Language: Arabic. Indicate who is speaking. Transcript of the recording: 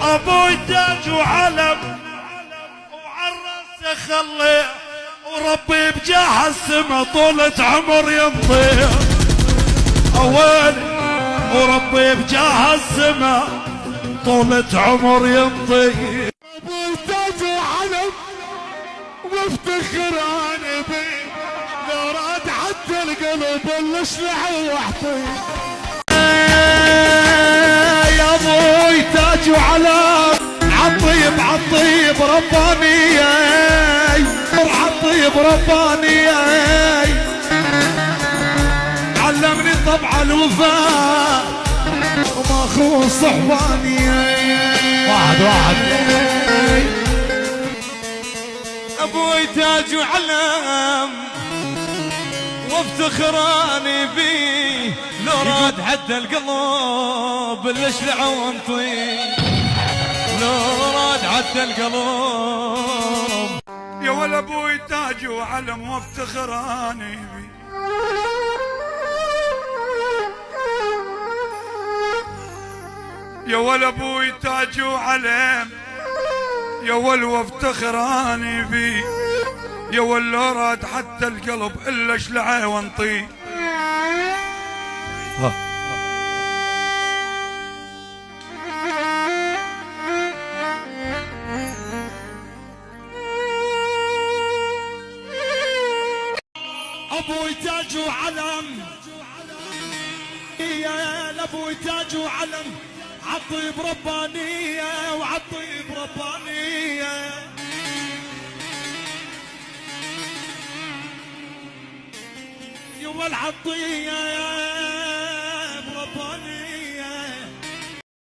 Speaker 1: ابوي تاج وعلم وعالراس خليه، وربي بجاه السما طولة عمر يمضي. اويلي وربي بجاه السما طولة عمر يمضي.
Speaker 2: ابوي تاج وعلم وافتخر انا بيه، لو راد حتى القلب الاشلع واحطي.
Speaker 1: يا ابوي تاج وعلم عالطيب عالطيب رباني، عالطيب رباني علمني طبع الوفاء وما اخون صحباني.
Speaker 2: واحد
Speaker 3: ابوي تاج وعلم وافتخراني بيه، لو راد حتى القلب الاشلع وانطي، لو راد حتى القلب.
Speaker 1: يا ولا ابوي تاج وعلم وافتخراني بيه، يا ولا ابوي تاج وعلم، يا ول وافتخراني بيه، يا ول راد حتى القلب الا اشلعه وانطيه.
Speaker 2: ابوي تاج وعلم، يا ابوي تاج وعلم عالطيب ربانية وعالطيب ربانية. يا والعطية